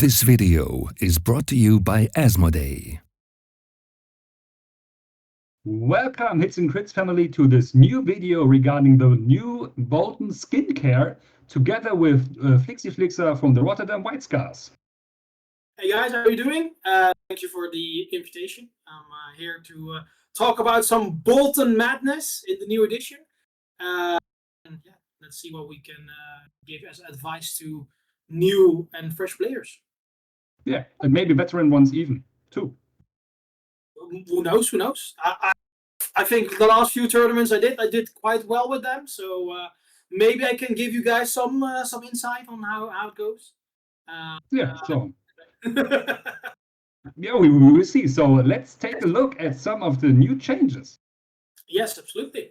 This video is brought to you by Asmodee. Welcome, Hits and Crits family, to this new video regarding the new Bolton skincare, together with Flixer from the Rotterdam WhiteScars. Hey guys, how are you doing? Thank you for the invitation. I'm here to talk about some Bolton madness in the new edition. And yeah, let's see what we can give as advice to new and fresh players. Yeah, and maybe veteran ones even, too. Who knows? Who knows? I think the last few tournaments I did quite well with them. So maybe I can give you guys some insight on how it goes. Yeah, we will see. So let's take a look at some of the new changes. Yes, absolutely.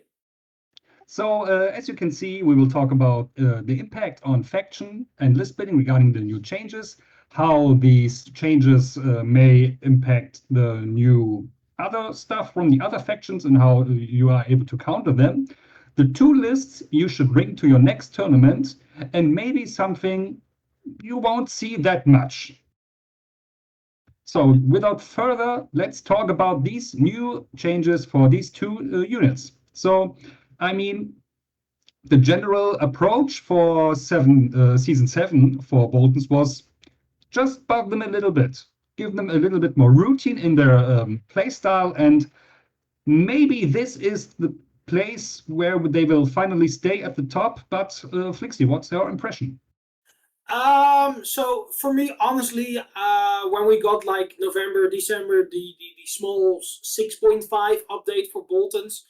So as you can see, we will talk about the impact on faction and list building regarding the new changes, how these changes may impact the new other stuff from the other factions and how you are able to counter them, the two lists you should bring to your next tournament, and maybe something you won't see that much. So without further, let's talk about these new changes for these two units. So, I mean, the general approach for season 7 for Boltons was just bug them a little bit, give them a little bit more routine in their playstyle, and maybe this is the place where they will finally stay at the top. But Flixie, what's your impression? So for me, honestly, when we got like November, December, the small 6.5 update for Boltons,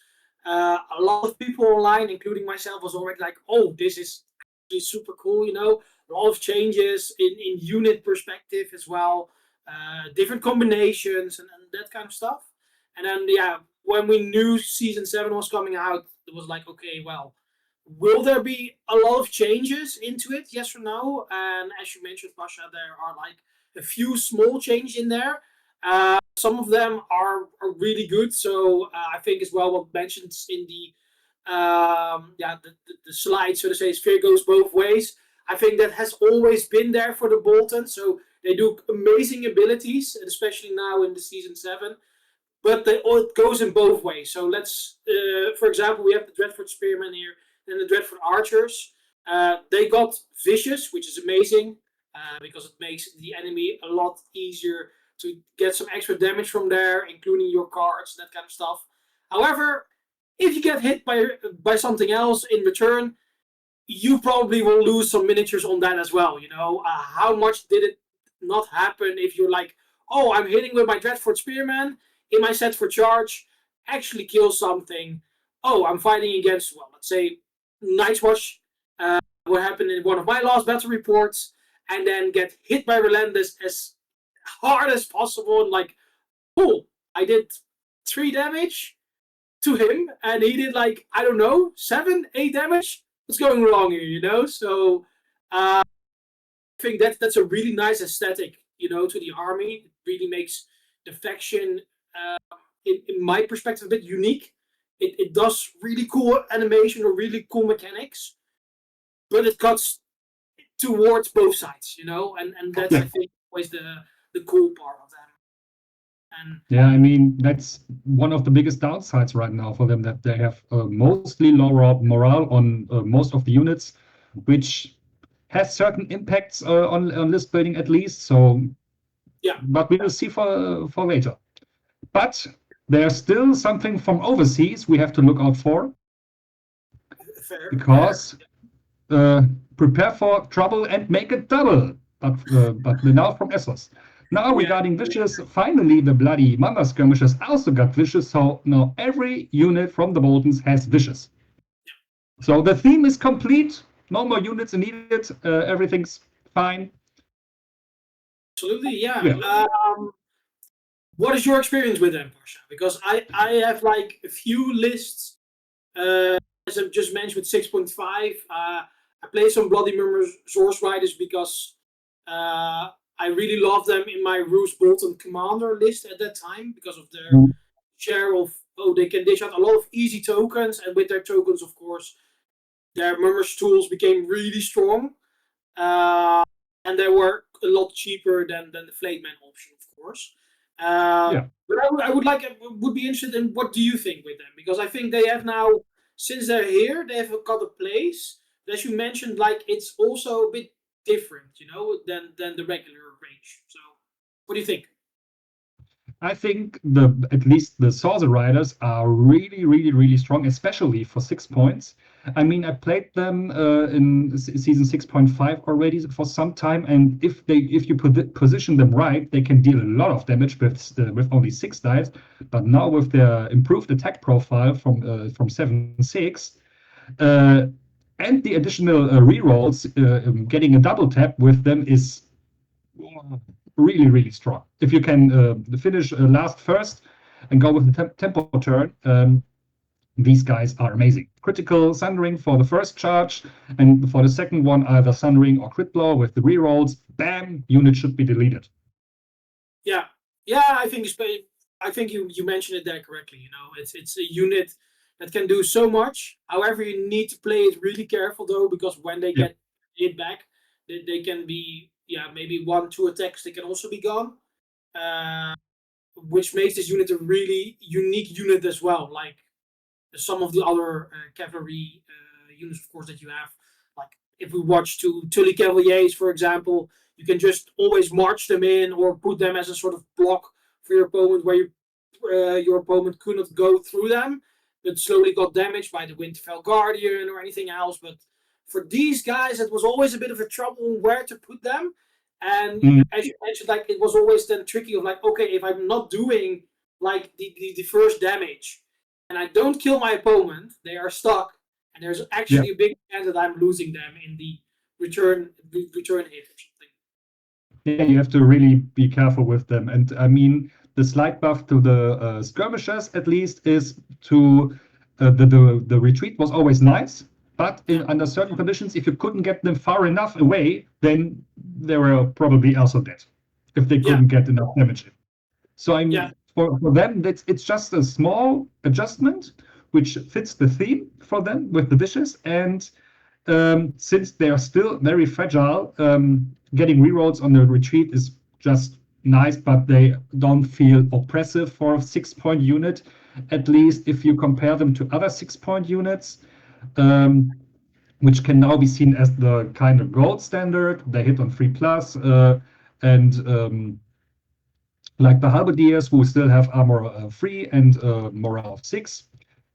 a lot of people online, including myself, was already like, oh, this is actually super cool, you know, a lot of changes in unit perspective as well, different combinations and that kind of stuff. And then, yeah, when we knew season 7 was coming out, it was like, okay, well, will there be a lot of changes into it? Yes or no? And as you mentioned, Pasha, there are like a few small changes in there. Some of them are really good. So I think as well what mentioned in the slide, so to say, fear goes both ways. I think that has always been there for the Bolton. So they do amazing abilities, especially now in the season 7. But it goes in both ways. So let's, for example, we have the Dreadfort Spearmen here and the Dreadfort Archers. They got Vicious, which is amazing because it makes the enemy a lot easier to get some extra damage from there, including your cards, that kind of stuff. However, if you get hit by something else in return, you probably will lose some miniatures on that as well. You know, how much did it not happen if you're like, oh, I'm hitting with my Dreadfort Spearman in my set for charge, actually kill something. Oh, I'm fighting against, well, let's say Night's Watch, what happened in one of my last battle reports, and then get hit by Relentless as hard as possible, and like, cool, I did 3 damage to him, and he did like, I don't know, 7, 8 damage? What's going wrong here, you know? So I think that's a really nice aesthetic, you know, to the army. It really makes the faction, in my perspective, a bit unique. It does really cool animation or really cool mechanics, but it cuts towards both sides, you know, and that's, I think, always the cool part of them. And yeah, I mean, that's one of the biggest downsides right now for them, that they have mostly low morale on most of the units, which has certain impacts on list building at least. So yeah, but we will see for later. But there's still something from overseas we have to look out for, because prepare for trouble and make it double. But now from Essos. Now regarding Vicious, finally the bloody Mamba Skirmishers also got Vicious, so now every unit from the Boltons has Vicious. So the theme is complete, no more units needed, everything's fine. Absolutely, yeah. What is your experience with them, Pasha? Because I have like a few lists, as I just mentioned, with 6.5. I play some Bloody Murmur Source Riders because I really love them in my Roose Bolton Commander list at that time because of their share of, they can dish out a lot of easy tokens, and with their tokens, of course, their Murmur's tools became really strong. And they were a lot cheaper than the Flateman option, of course. Yeah. But I would be interested in what do you think with them, because I think they have now, since they're here, they have got a place. As you mentioned, like it's also a bit different, than the regular range. So, what do you think? I think at least the Sorcerer Riders are really, really, really strong, especially for 6 points. I mean, I played them in season 6.5 already for some time, and if you position them right, they can deal a lot of damage with only 6 dice. But now with their improved attack profile from 7/6, and the additional rerolls, getting a double tap with them is really, really strong. If you can finish last first and go with the tempo turn, these guys are amazing. Critical Sundering for the first charge, and for the second one, either Sundering or Crit Blow with the rerolls. Bam, unit should be deleted. Yeah, I think you mentioned it there correctly. It's a unit that can do so much. However, you need to play it really careful though, because when they get hit back, they can be maybe 1-2 attacks. They can also be gone, which makes this unit a really unique unit as well. Like some of the other cavalry units, of course, that you have. Like if we watch Tully Cavaliers, for example, you can just always march them in or put them as a sort of block for your opponent, where your opponent could not go through them, but slowly got damaged by the Winterfell Guardian or anything else. But for these guys, it was always a bit of a trouble where to put them. And as you mentioned, like it was always then tricky of like, okay, if I'm not doing like the first damage and I don't kill my opponent, they are stuck, and there's actually a big chance that I'm losing them in the return hit or something. Yeah, you have to really be careful with them. And I mean, the slight buff to the skirmishers, at least, is to the retreat was always nice. But under certain conditions, if you couldn't get them far enough away, then they were probably also dead if they couldn't get enough damage in. So I mean, for them, it's just a small adjustment which fits the theme for them with the dishes. And since they are still very fragile, getting rerolls on the retreat is just nice, but they don't feel oppressive for a 6-point unit, at least if you compare them to other 6-point units. Which can now be seen as the kind of gold standard. They hit on 3+, and like the Halberdiers, who still have armor 3 and morale of 6.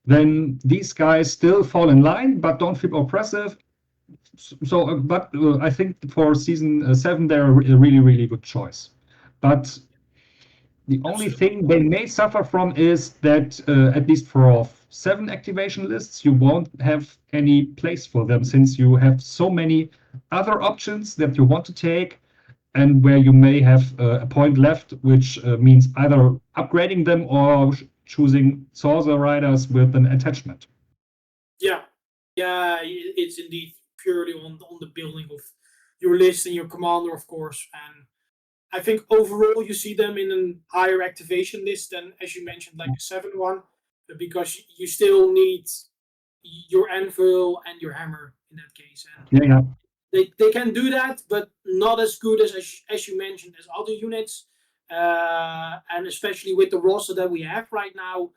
Then these guys still fall in line, but don't feel oppressive. So, but I think for season 7, they're a really, really good choice. But the only thing they may suffer from is that, at least for 7 activation lists, you won't have any place for them, since you have so many other options that you want to take, and where you may have a point left, which means either upgrading them or choosing Sorcerer Riders with an attachment. Yeah, it's indeed purely on the building of your list and your commander, of course. And I think overall you see them in a higher activation list than, as you mentioned, like a 7-1, because you still need your anvil and your hammer in that case. And they can do that, but not as good as you mentioned as other units. And especially with the roster that we have right now,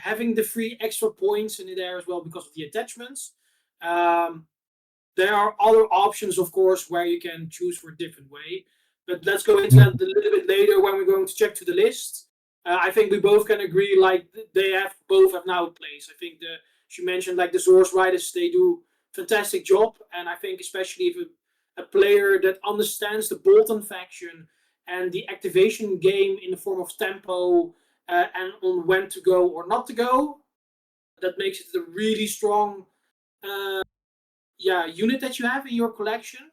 having the 3 extra points in there as well because of the attachments. There are other options, of course, where you can choose for a different way. But let's go into that a little bit later when we're going to check to the list. I think we both can agree, like they both have now a place. I think as you mentioned, like the Zor's Riders, they do fantastic job. And I think especially if a player that understands the Bolton faction and the activation game in the form of tempo and on when to go or not to go, that makes it a really strong unit that you have in your collection.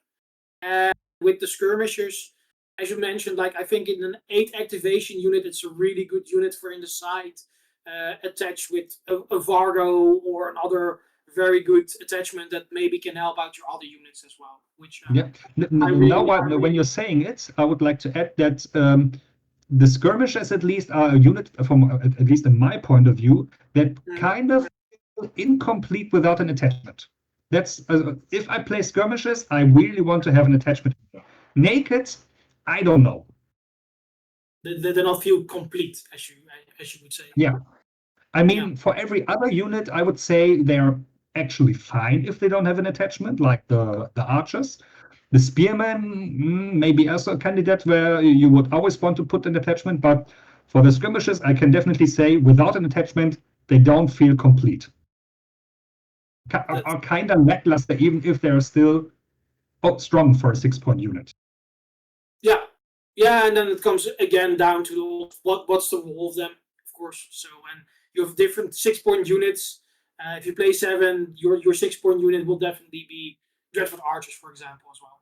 And with the skirmishers, as you mentioned, like I think in an 8 activation unit, it's a really good unit for in the side, attached with a Vargo or another very good attachment that maybe can help out your other units as well. Which when you're saying it, I would like to add that the skirmishers at least are a unit, from at least in my point of view, that kind of incomplete without an attachment. That's if I play skirmishers, I really want to have an attachment. naked, I don't know. They do not feel complete, as you would say. Yeah. I mean, for every other unit, I would say they're actually fine if they don't have an attachment, like the archers. The spearmen, maybe also a candidate where you would always want to put an attachment, but for the skirmishes, I can definitely say without an attachment, they don't feel complete. Are kind of lackluster, even if they're still strong for a 6-point unit. Yeah, and then it comes again down to what's the role of them, of course. So, and you have different 6-point units. If you play 7, your 6-point unit will definitely be Dreadfort Archers, for example, as well,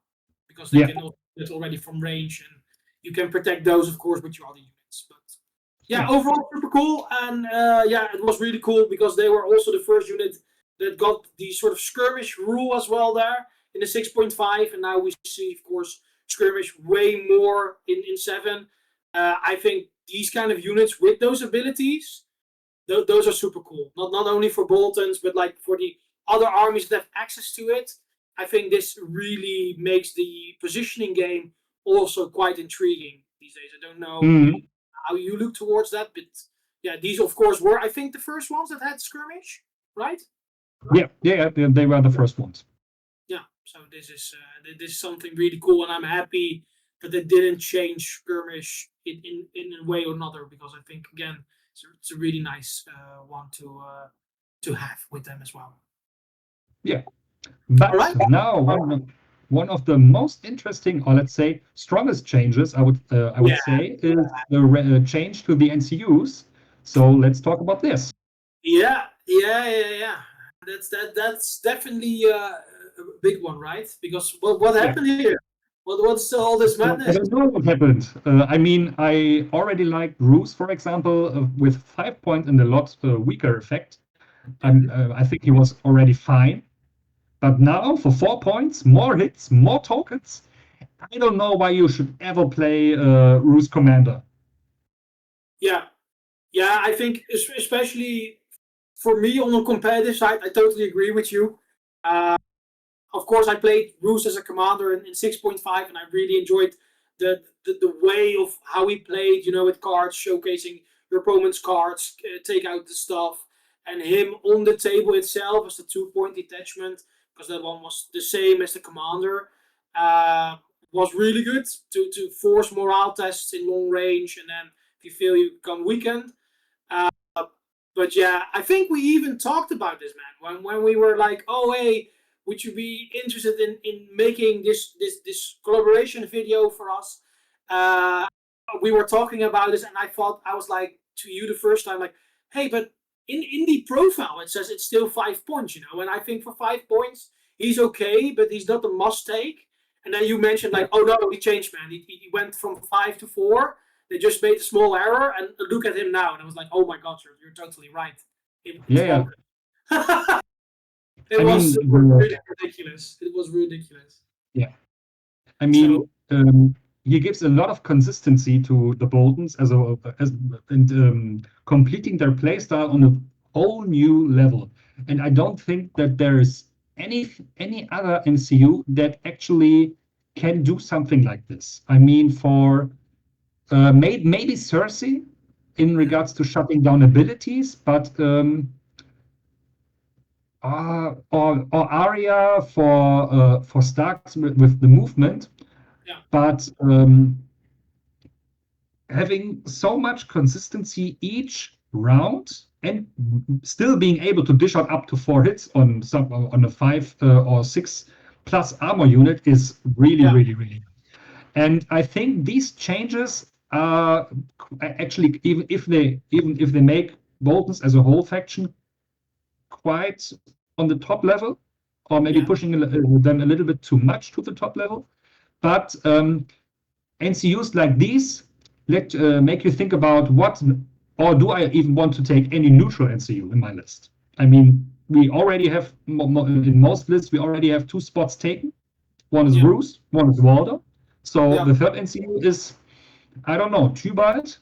because they can also hit already from range, and you can protect those, of course, with your other units. But yeah, overall super cool, and it was really cool because they were also the first unit that got the sort of skirmish rule as well there in the 6.5, and now we see, of course, skirmish way more in 7. I think these kind of units with those abilities, those are super cool. Not only for Boltons, but like for the other armies that have access to it. I think this really makes the positioning game also quite intriguing these days. I don't know how you look towards that, but yeah, these of course were, I think, the first ones that had skirmish, right? Yeah, they were the first ones. Yeah, so this is something really cool, and I'm happy that they didn't change skirmish in a way or another, because I think again it's a really nice one to have with them as well. Yeah, but now one of the most interesting, or let's say strongest changes, I would say, is the change to the NCUs. So let's talk about this. Yeah. That's definitely a big one, right? Because what happened here? What's all this madness? I don't know what happened. I mean, I already liked Roose, for example, with 5 points and a lot weaker effect. I think he was already fine. But now, for 4 points, more hits, more tokens, I don't know why you should ever play Roose Commander. Yeah, I think especially for me on the competitive side, I totally agree with you. Of course, I played Roose as a commander in 6.5, and I really enjoyed the way of how he played, with cards, showcasing your opponent's cards, take out the stuff, and him on the table itself as the 2-point detachment, because that one was the same as the commander, was really good to force morale tests in long range, and then if you feel you become weakened. But yeah, I think we even talked about this, man, when we were like, oh, hey, would you be interested in making this collaboration video for us? We were talking about this, and I was like to you the first time, like, hey, but in the profile it says it's still 5 points, and I think for 5 points he's okay, but he's not a must take. And then you mentioned like, oh no, he changed, man. He went from 5 to 4. They just made a small error, and look at him now. And I was like, oh my god, you're totally right. It was really ridiculous. It was ridiculous. Yeah. I mean, he gives a lot of consistency to the Boltons and completing their playstyle on a whole new level. And I don't think that there is any other NCU that actually can do something like this. I mean, for maybe Cersei in regards to shutting down abilities, but or Arya for Starks with the movement. Yeah. But having so much consistency each round and still being able to dish out up to 4 hits on a 5 or 6 plus armor unit is really good. And I think these changes are actually, even if they make Boltons as a whole faction quite on the top level, or maybe pushing them a little bit too much to the top level, but NCUs like these make you think about or do I even want to take any neutral NCU in my list? I mean, we already have, in most lists, we already have 2 spots taken. One is Roose, one is Walder. So the third NCU is, I don't know, Tybalt.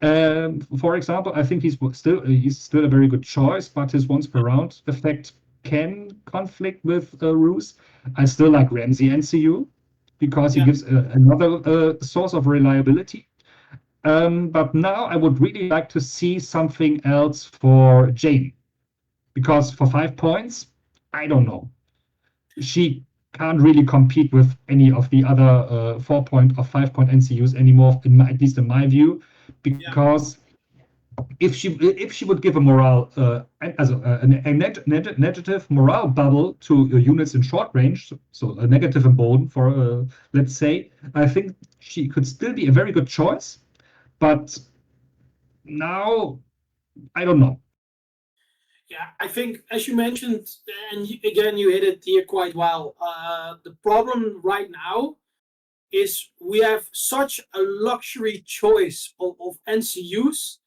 For example, I think he's still a very good choice, but his once per round effect can conflict with Roose. I still like Ramsey NCU. because he gives another source of reliability. But now I would really like to see something else for Jane, because for 5 points, I don't know. She can't really compete with any of the other 4-point or 5-point NCUs anymore, at least in my view, because if she would give a morale a negative morale bubble to units in short range, so a negative embolden for let's say, I think she could still be a very good choice. But now, I don't know. Yeah, I think, as you mentioned, and again, you hit it here quite well. The problem right now is we have such a luxury choice of NCUs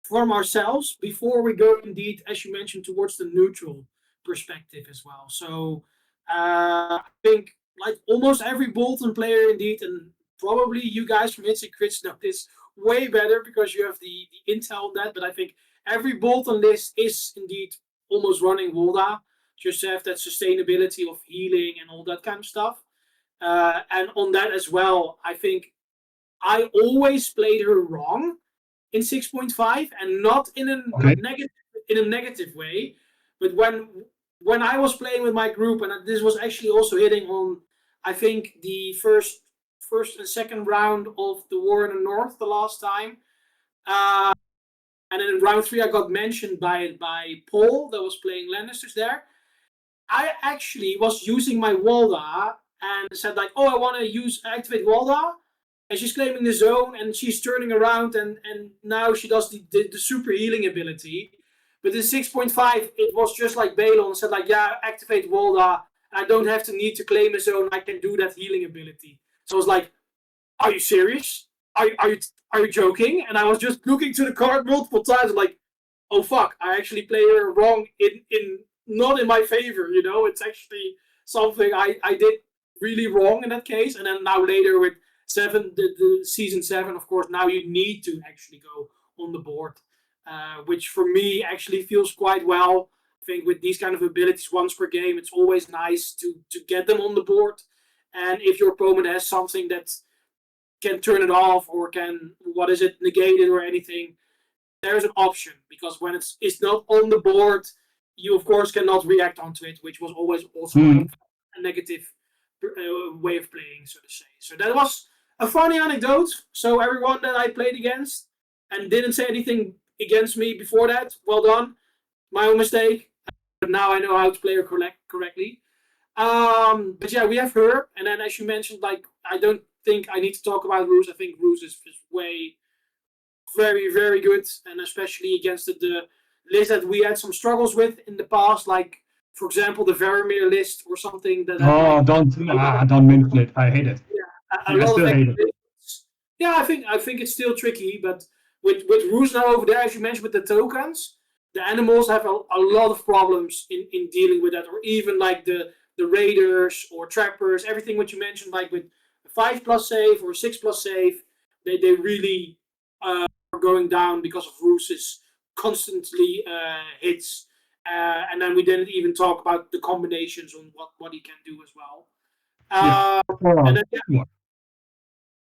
from ourselves before we go, indeed, as you mentioned, towards the neutral perspective as well. So I think, like almost every Bolton player, indeed, and probably you guys from Hits and Crits know this way better because you have the intel on that, but I think every Bolton list is indeed almost running Volda, just to have that sustainability of healing and all that kind of stuff. And on that as well, I think I always played her wrong in 6.5, and not in a negative way. But when I was playing with my group, and this was actually also hitting on, I think, the first and second round of the War in the North the last time. And in round 3, I got mentioned by Paul that was playing Lannisters there. I actually was using my Walda and said like, oh, I want to activate Walda. And she's claiming the zone and she's turning around and now she does the super healing ability. But in 6.5, it was just like Balon said like, yeah, activate Walda. I don't have to need to claim a zone. I can do that healing ability. So I was like, are you serious? Are you joking? And I was just looking to the card multiple times, like, oh fuck, I actually played her wrong in not in my favor, you know. It's actually something I did really wrong in that case. And then now later with the season 7, of course, now you need to actually go on the board, which for me actually feels quite well. I think with these kind of abilities once per game, it's always nice to get them on the board. And if your opponent has something that can turn it off or can, negate it or anything, there's an option, because when it's not on the board, you of course cannot react onto it, which was always also like a negative way of playing, so to say. So that was a funny anecdote. So everyone that I played against and didn't say anything against me before that, well done. My own mistake. But now I know how to play her correctly. But yeah, we have her, and then as you mentioned, like, I don't think I need to talk about Roose. I think Roose is way very, very good, and especially against the list that we had some struggles with in the past, like for example the Verimir list or something. Don't mention it. I hate it. Yeah, I still hate it. Yeah, I think it's still tricky, but with Roose now over there, as you mentioned, with the tokens, the animals have a lot of problems in dealing with that, or even like the raiders or trappers, everything what you mentioned, like with 5+ save or 6+ save, they really are going down because of Roose's constantly hits. And then we didn't even talk about the combinations on what he can do as well. And then,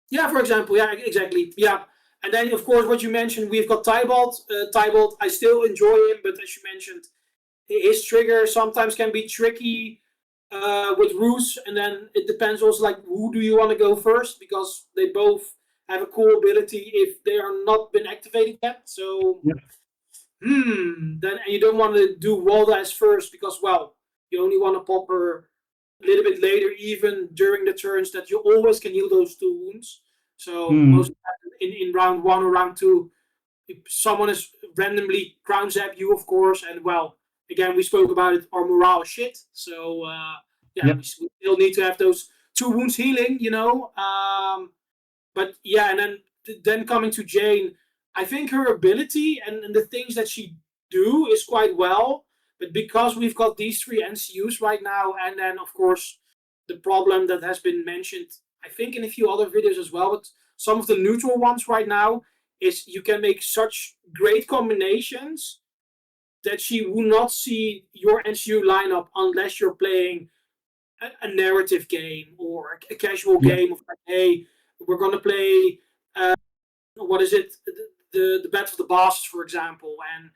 yeah, for example, yeah, exactly, yeah. And then, of course, what you mentioned, we've got Tybalt. Tybalt, I still enjoy him, but as you mentioned, his trigger sometimes can be tricky with Roose. And then it depends also, like, who do you want to go first? Because they both have a cool ability if they are not been activated yet. So, then you don't want to do Walda as first because, well, you only want to pop her a little bit later, even during the turns that you always can heal those 2 wounds. So most in round 1 or round 2, if someone is randomly crown zap you, of course, and well, again, we spoke about it, our morale is shit. So we still need to have those 2 wounds healing, you know. But yeah, and then coming to Jane, I think her ability and the things that she do is quite well. But because we've got these 3 NCUs right now, and then of course the problem that has been mentioned, I think in a few other videos as well, but some of the neutral ones right now, is you can make such great combinations that she will not see your NCU lineup unless you're playing a narrative game or a casual game of like, hey, we're gonna play what is it, the Battle of the Bastards, for example, and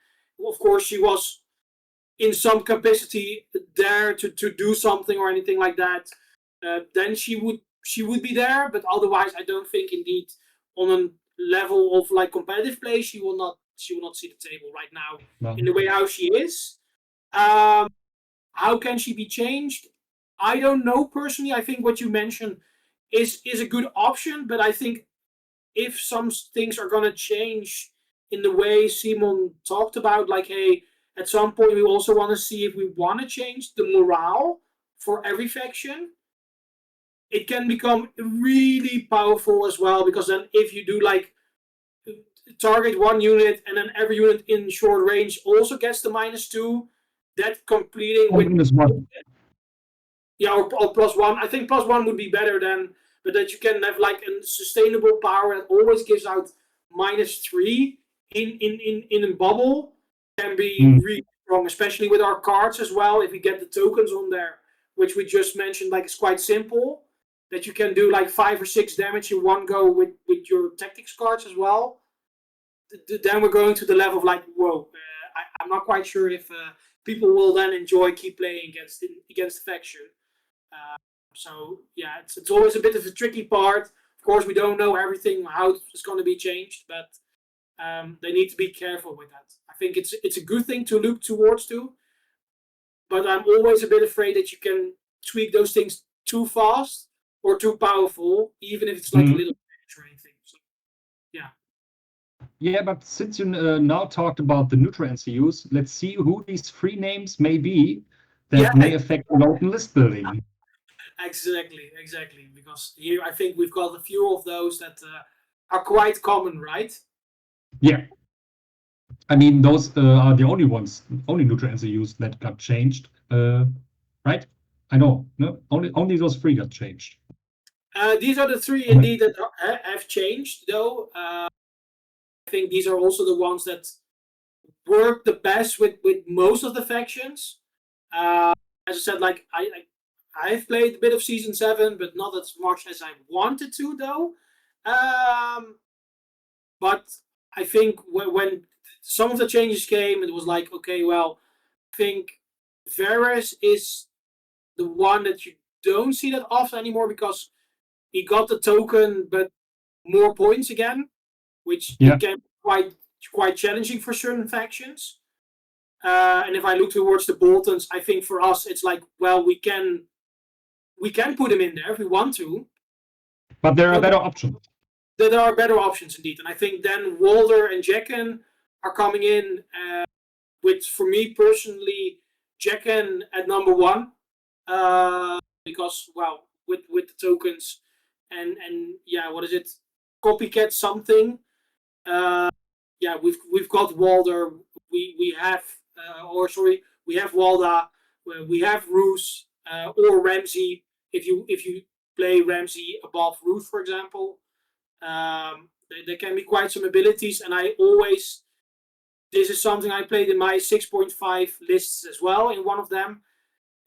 of course she was in some capacity there to do something or anything like that, then she would be there. But otherwise, I don't think indeed on a level of like competitive play, she will not see the table right now in the way how she is. How can she be changed? I don't know personally. I think what you mentioned is a good option, but I think if some things are gonna change in the way cmon talked about, like, hey, at some point we also want to see if we want to change the morale for every faction, it can become really powerful as well, because then if you do like target one unit and then every unit in short range also gets the -2, that completing with -1. Yeah, or +1. I think +1 would be better than, but that you can have like a sustainable power that always gives out -3 in a bubble can be really strong, especially with our cards as well. If we get the tokens on there, which we just mentioned, like it's quite simple, that you can do like 5 or 6 damage in one go with your tactics cards as well. Then we're going to the level of like, whoa, I'm not quite sure if people will then keep playing against the faction. So yeah, it's always a bit of a tricky part. Of course, we don't know everything, how it's going to be changed, but they need to be careful with that. I think it's a good thing to look towards too, but I'm always a bit afraid that you can tweak those things too fast or too powerful, even if it's like a little change or anything. So, yeah. Yeah, but since you now talked about the neutral NCUs, let's see who these 3 names may be that may affect local list building. Exactly. Because here I think we've got a few of those that are quite common, right? Yeah. I mean, those are the only neutral NCUs that got changed, right? I know, no, only those 3 got changed. These are the 3 indeed that have changed, though. I think these are also the ones that work the best with most of the factions. As I said, like I've played a bit of Season 7, but not as much as I wanted to, though. But I think when some of the changes came, it was like, okay, well, I think Varys is the one that you don't see that often anymore, because he got the token, but more points again, which became quite challenging for certain factions. And if I look towards the Boltons, I think for us it's like, well, we can put him in there if we want to. But there are better options. There are better options indeed, and I think then Walder and Jekken are coming in. With, for me personally, Jekken at number 1, because, well, with the tokens and yeah, what is it? Copycat something. Yeah, we've got Walder. We have we have Walda. We have Roose or Ramsey. If you play Ramsey above Roose, for example, there can be quite some abilities, and this is something I played in my 6.5 lists as well, in one of them.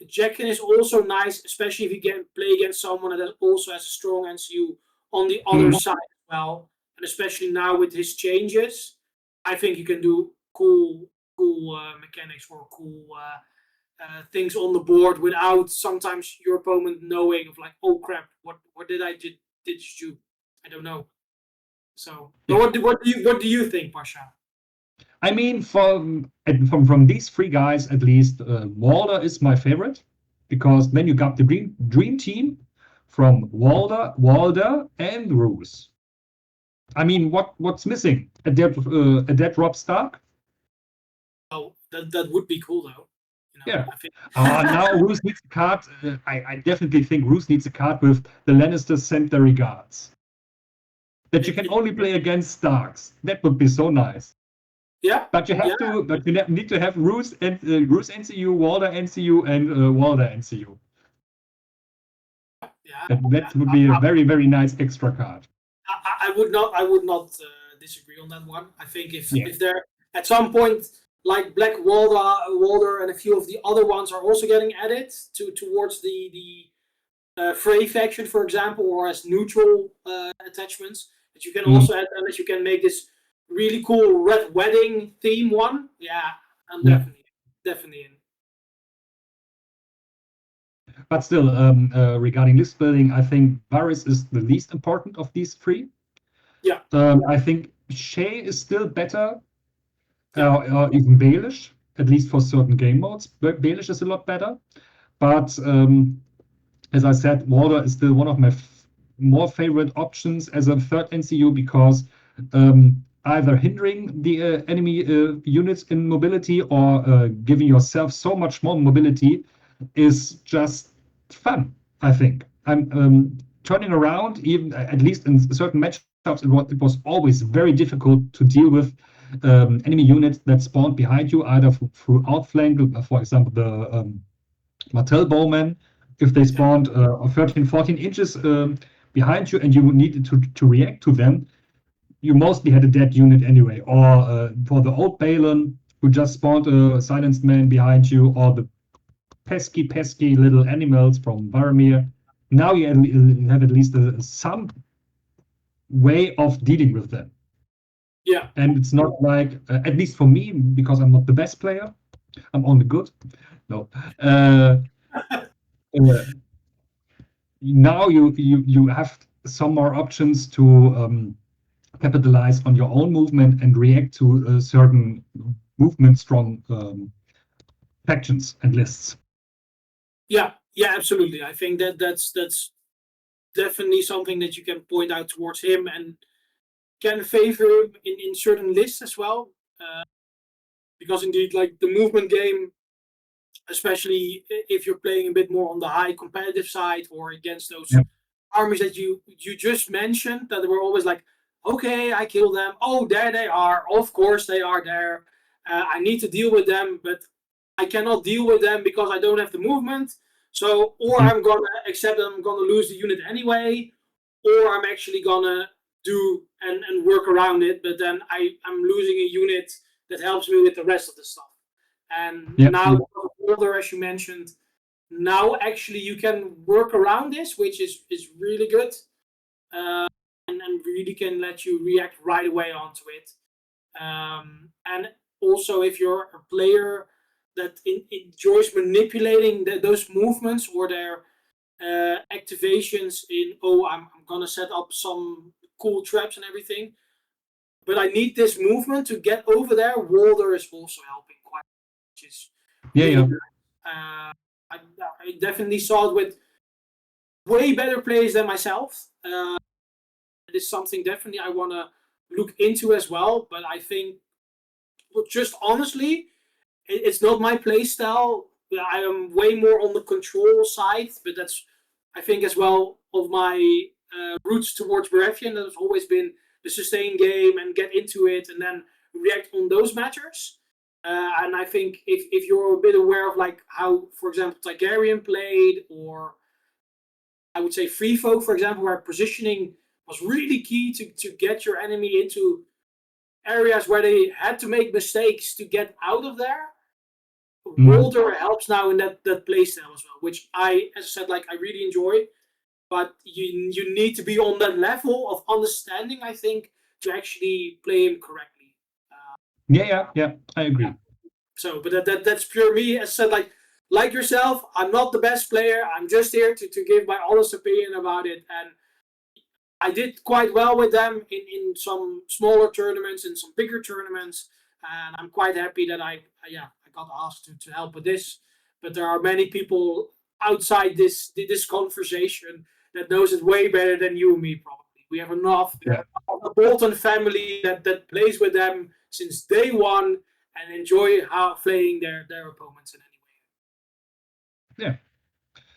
Jekken is also nice, especially if you can play against someone that also has a strong NCU on the other side as well. And especially now with his changes, I think you can do cool mechanics or cool things on the board without sometimes your opponent knowing of like, oh crap, what did I did you? I don't know. So, what do you think, Pasha? I mean, from these 3 guys, at least, Walder is my favorite, because then you got the dream team from Walder, and Roose. I mean, what's missing? A dead Robb Stark? Oh, that would be cool, though. You know, yeah. I think... now Roose needs a card. I definitely think Roose needs a card with the Lannister send their regards. That you can only play against Starks. That would be so nice. Yeah. But you have to. But you need to have Roose and Roose NCU, Walder NCU, and Walder NCU. Yeah. That would be a very, very nice extra card. I would not disagree on that one. I think if there at some point, like Black Walder and a few of the other ones are also getting added towards the Frey faction, for example, or as neutral attachments. That you can also add them, that you can make this really cool Red Wedding theme one. Yeah, I'm definitely in. But still, regarding list building, I think Varys is the least important of these three. Yeah. I think Shay is still better, or even Baelish, at least for certain game modes. Baelish is a lot better. But as I said, Walder is still one of my more favorite options as a third NCU because either hindering the enemy units in mobility or giving yourself so much more mobility is just fun, I think. I'm turning around, even at least in certain matchups, it was always very difficult to deal with enemy units that spawned behind you, either through outflank, for example, the Martell Bowmen, if they spawned 13, 14 inches behind you and you needed to react to them, you mostly had a dead unit anyway. Or for the old Balon, who just spawned a silenced man behind you, or the pesky little animals from Varamir. Now you have at least some way of dealing with them. Yeah. And it's not like, at least for me, because I'm not the best player, I'm only good. No. Now you have some more options to capitalize on your own movement and react to certain movement strong factions and lists. Yeah, absolutely. I think that's definitely something that you can point out towards him and can favor him in certain lists as well. Because indeed, like the movement game, especially if you're playing a bit more on the high competitive side or against those armies that you just mentioned, that were always like, okay, I kill them. Oh, there they are. Of course they are there. I need to deal with them, but I cannot deal with them because I don't have the movement. So, or I'm gonna accept that I'm gonna lose the unit anyway, or I'm actually gonna do and work around it, but then I'm losing a unit that helps me with the rest of the stuff. And now, older, as you mentioned, now actually you can work around this, which is really good, and really can let you react right away onto it. And also, if you're a player that enjoys manipulating those movements or their activations in, I'm gonna set up some cool traps and everything, but I need this movement to get over there. Walder is also helping quite, which is I definitely saw it with way better players than myself. It is something definitely I want to look into as well, but I think just honestly, it's not my play style. I am way more on the control side, but that's, I think, as well of my roots towards Baratheon. That has always been the sustain game and get into it and then react on those matches. And I think if you're a bit aware of like how, for example, Targaryen played, or I would say Free Folk, for example, where positioning was really key to get your enemy into areas where they had to make mistakes to get out of there. Walder helps now in that playstyle as well, which I, as I said, like I really enjoy. But you need to be on that level of understanding, I think, to actually play him correctly. Yeah, I agree. So, but that's pure me. As I said, like yourself, I'm not the best player. I'm just here to give my honest opinion about it. And I did quite well with them in some smaller tournaments and some bigger tournaments. And I'm quite happy that I got asked to help with this. But there are many people outside this conversation that knows it way better than you and me, probably. We have enough of the Bolton family that plays with them since day one and enjoy playing their opponents in any way.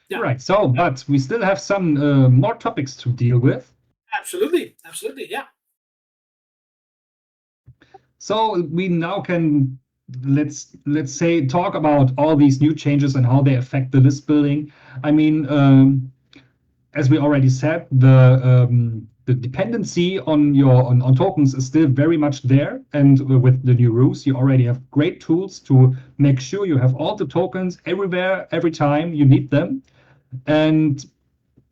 Yeah. Right. So, but we still have some more topics to deal with. Absolutely, yeah. So we now can let's say talk about all these new changes and how they affect the list building. I mean, as we already said, the dependency on your on tokens is still very much there, and with the new Roose, you already have great tools to make sure you have all the tokens everywhere, every time you need them. And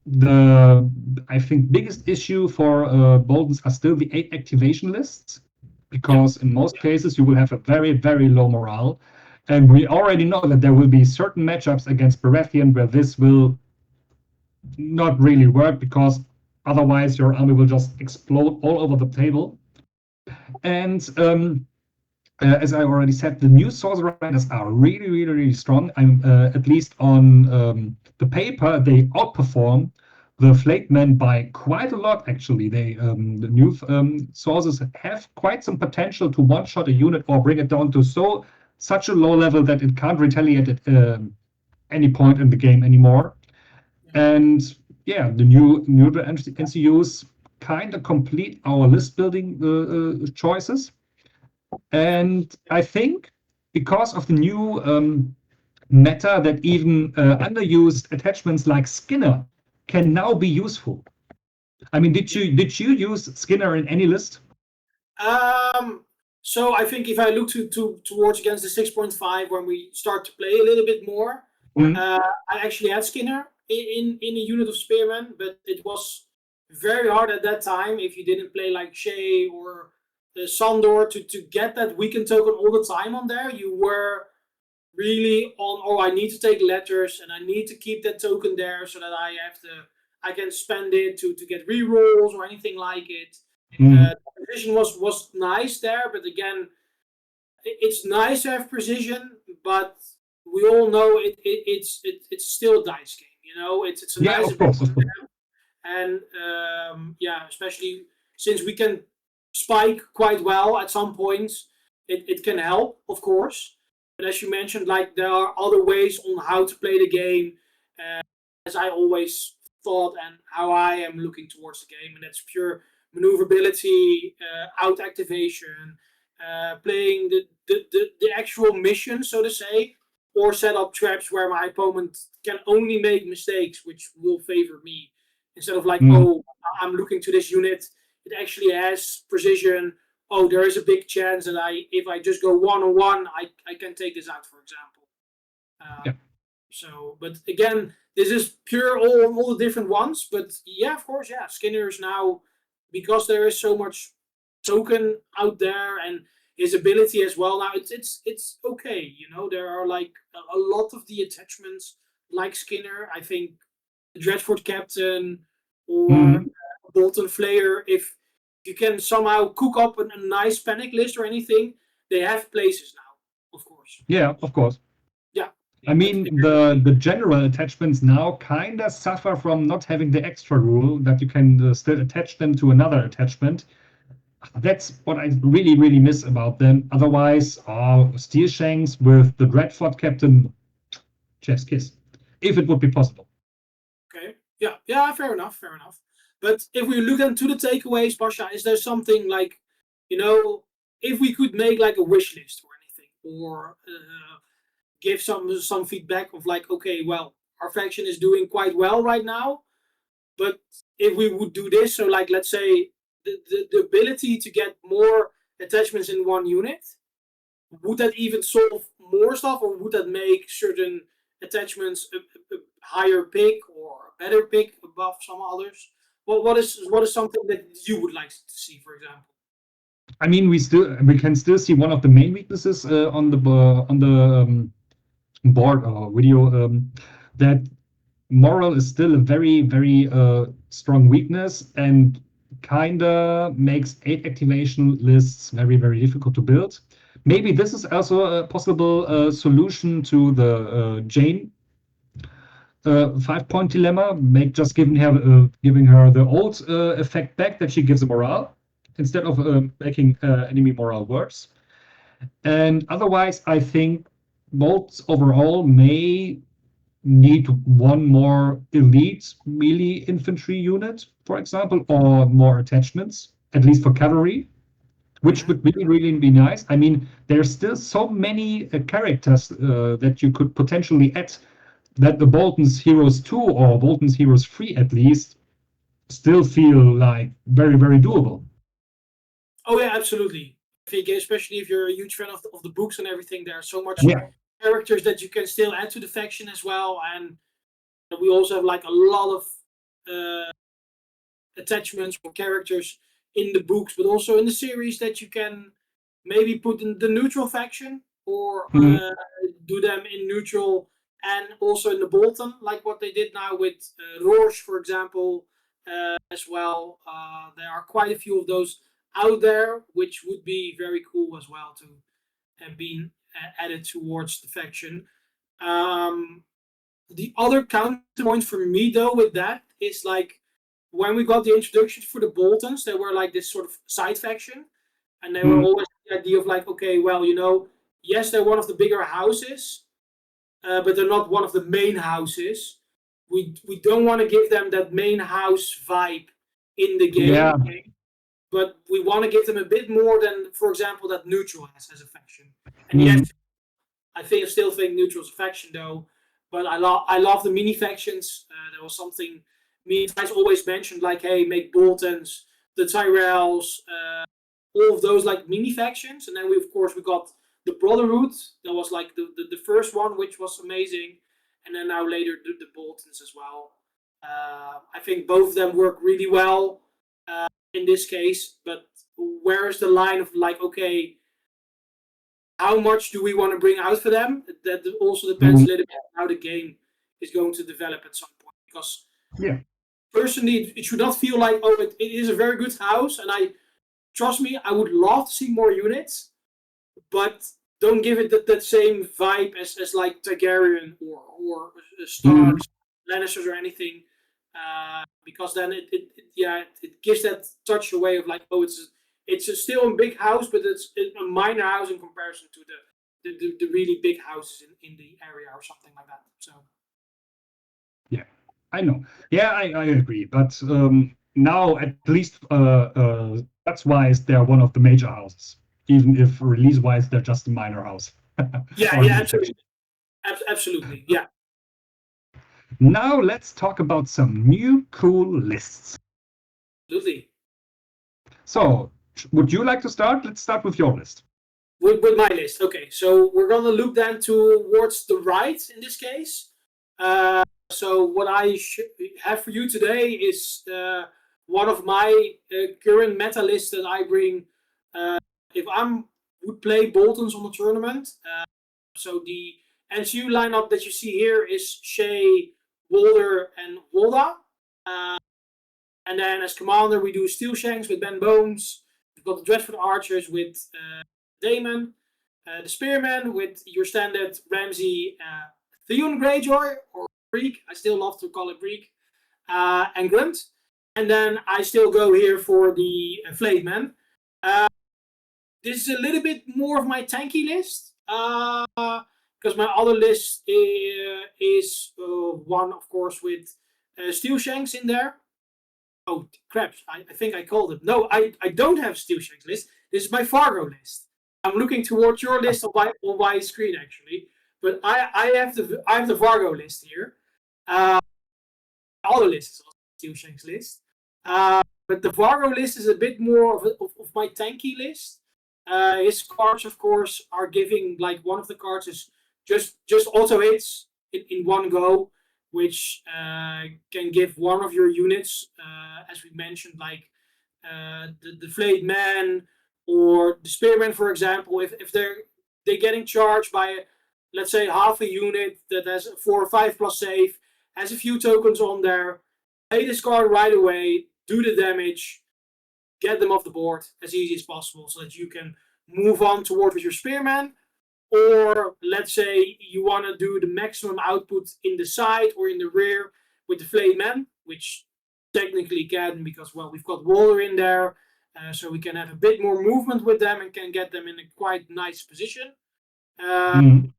the I think biggest issue for Boltons are still the 8 activation lists, because in most cases you will have a very, very low morale. And we already know that there will be certain matchups against Baratheon where this will not really work, because otherwise your army will just explode all over the table. And as I already said, the new Sorcerer Riders are really, really, really strong. At least on the paper, they outperform the Flayed Men by quite a lot, actually. The new sources have quite some potential to one-shot a unit or bring it down to such a low level that it can't retaliate at any point in the game anymore. And yeah, the new NCUs kind of complete our list building choices. And I think because of the new meta, that even underused attachments like Skinner can now be useful. I mean, did you use Skinner in any list? So I think if I look towards against the 6.5, when we start to play a little bit more, I actually had Skinner in a unit of Spearmen, but it was very hard at that time if you didn't play like Shay or Sandor to get that weekend token all the time on there. You were really on, oh, I need to take letters and I need to keep that token there so that I can spend it to get rerolls or anything like it. The precision was nice there, but again, it's nice to have precision, but we all know it's still a dice game. You know, it's a nice of course. And especially since we can spike quite well at some points, it can help, of course. But as you mentioned, like, there are other ways on how to play the game, as I always thought, and how I am looking towards the game, and that's pure maneuverability, out activation, playing the actual mission, so to say, or set up traps where my opponent can only make mistakes, which will favor me. Instead of like, oh, I'm looking to this unit, it actually has precision. Oh, there is a big chance that if I just go one-on-one, I can take this out, for example. So, but again, this is pure all the different ones. But yeah, of course, yeah, Skinner's now, because there is so much token out there and his ability as well. Now it's okay, you know. There are like a lot of the attachments like Skinner. I think the Dreadfort Captain or Bolton Flayer, if you can somehow cook up a nice panic list or anything, they have places now, of course. Yeah, of course. Yeah. I mean, the general attachments now kind of suffer from not having the extra rule that you can still attach them to another attachment. That's what I really, really miss about them. Otherwise, Steel Shanks with the Dreadfort Captain, chef's kiss, if it would be possible. Okay. Yeah, fair enough. But if we look into the takeaways, Pasha, is there something like, you know, if we could make like a wish list or anything, or give some feedback of like, okay, well, our faction is doing quite well right now, but if we would do this, so like, let's say the ability to get more attachments in one unit, would that even solve more stuff, or would that make certain attachments a higher pick or a better pick above some others? What is something that you would like to see, for example? I mean, we can still see one of the main weaknesses on the board or video, that moral is still a very, very strong weakness, and kinda makes 8 activation lists very, very difficult to build. Maybe this is also a possible solution to the Jane 5-point dilemma, just giving her the old effect back that she gives a morale, instead of making enemy morale worse. And otherwise, I think bolts overall may need one more elite melee infantry unit, for example, or more attachments, at least for cavalry, which would really be nice. I mean, there's still so many characters that you could potentially add, that the Bolton's Heroes 2 or Bolton's Heroes 3 at least still feel like very, very doable. Oh yeah, absolutely. I think especially if you're a huge fan of the books and everything, there are so much Yeah. characters that you can still add to the faction as well, and we also have like a lot of attachments or characters in the books, but also in the series that you can maybe put in the neutral faction or Mhm. do them in neutral and also in the Bolton, like what they did now with Roche, for example, as well. There are quite a few of those out there, which would be very cool as well to be added towards the faction. Um, the other counterpoint for me though with that is like when we got the introductions for the Boltons, they were like this sort of side faction, and they were Mhm. always the idea of like, okay, well, yes, they're one of the bigger houses, but they're not one of the main houses. We don't want to give them that main house vibe in the Yeah. game, but we want to give them a bit more than, for example, that neutral has as a faction. And yes, Mhm. I still think neutral's a faction though, but I love the mini factions. There was something me and guys always mentioned, like, hey, make Boltons, the Tyrells, all of those like mini factions, and then we of course we got the Brotherhood. That was like the first one, which was amazing, and then now later the Boltons as well. I think both of them work really well in this case, but where is the line of like, okay, how much do we want to bring out for them? That also depends Mhm. a little bit on how the game is going to develop at some point. Because Yeah. personally, it should not feel like, oh, it is a very good house, and trust me, I would love to see more units, but don't give it that same vibe as like Targaryen or Mhm. Starks, Lannisters or anything, because then it gives that touch away of like, oh, still a big house, but it's a minor house in comparison to the really big houses in the area or something like that. So Yeah. I know. Yeah, I agree. But now, at least stats-wise, they're one of the major houses, even if release-wise, they're just a minor house yeah, or a yeah, mini absolutely, faction. absolutely, yeah, Now, let's talk about some new cool lists. absolutely. So, would you like to start? Let's start with your list. With my list. Okay, so we're gonna look then towards the right in this case. So what I have for you today is one of my current meta lists that I bring if I would play Boltons on the tournament. So the NCU lineup that you see here is Shay, Walder, and Wolda. Uh, and then as commander, we do Steel Shanks with Ben Bones. We've got the Dreadford Archers with Damon. The Spearman with your standard Ramsey Theon Greyjoy, or Breek. I still love to call it Breek. And Grunt. And then I still go here for the Flayed Man. This is a little bit more of my tanky list. Because my other list is one, of course, with Steel Shanks in there. Oh, crap. I think I called it. No, I don't have Steel Shanks list. This is my Fargo list. I'm looking towards your list on my screen, actually. But I have the Fargo list here. Other list is also Steel Shanks list. But the Fargo list is a bit more of my tanky list. His cards, of course, are giving like one of the cards is just auto hits in one go, which can give one of your units, as we mentioned, like the Flayed Man or the Spearman, for example. If they're getting charged by let's say half a unit that has 4 or 5 plus save, has a few tokens on there, play this card right away, do the damage, get them off the board as easy as possible so that you can move on toward with your Spearman. Or let's say you want to do the maximum output in the side or in the rear with the Flayed Man, which technically can because, well, we've got Waller in there, so we can have a bit more movement with them and can get them in a quite nice position. Mhm.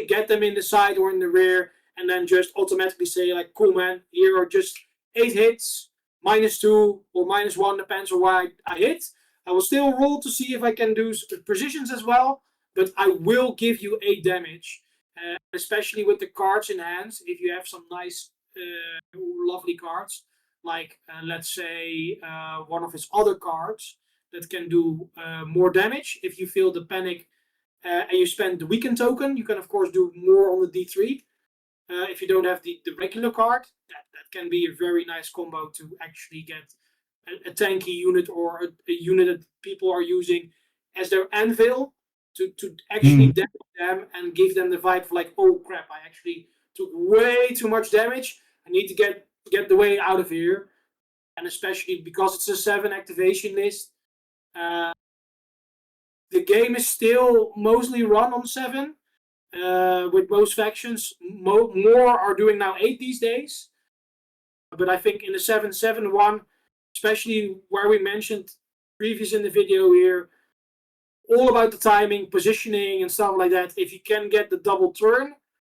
Get them in the side or in the rear, and then just automatically say like, cool man, here are just 8 hits, -2 or -1, depends on where I hit. I will still roll to see if I can do precisions as well, but I will give you 8 damage, especially with the cards in hand. If you have some nice, lovely cards, like let's say one of his other cards that can do more damage. If you feel the panic and you spend the weaken token, you can of course do more on the D3. If you don't have the regular card, that can be a very nice combo to actually get a tanky unit or a unit that people are using as their anvil to actually damage them and give them the vibe of like, oh crap, I actually took way too much damage. I need to get the way out of here. And especially because it's a 7 activation list, the game is still mostly run on 7. With most factions, more are doing now 8 these days. But I think in the 7-7-1, especially where we mentioned previous in the video here, all about the timing, positioning, and stuff like that. If you can get the double turn,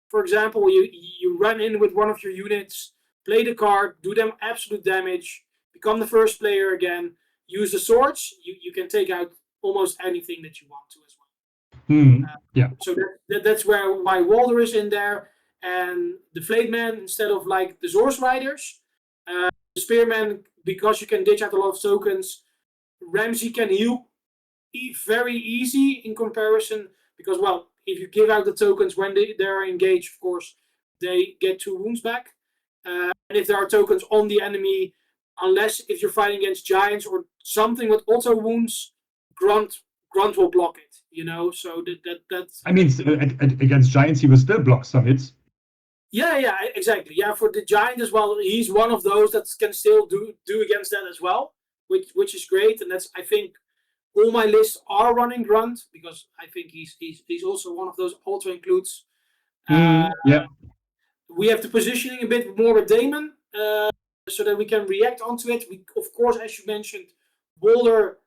for example, you run in with one of your units, play the card, do them absolute damage, become the first player again, use the swords, you can take out almost anything that you want to as well. Yeah. So that's why Walder is in there, and the Flateman instead of like the Zorse Riders, the Spearman, because you can ditch out a lot of tokens. Ramsey can heal very easy in comparison, because well, if you give out the tokens when they are engaged, of course, they get 2 wounds back. And if there are tokens on the enemy, unless if you're fighting against giants or something with auto wounds, Grunt will block it. You know, so that's. I mean, against giants, he will still block some hits. Yeah, exactly. Yeah, for the giant as well, he's one of those that can still do against that as well, which is great. And that's, I think, all my lists are running Grunt, because I think he's also one of those auto includes. Yeah. We have the positioning a bit more with Damon, so that we can react onto it. We, of course, as you mentioned, Boulder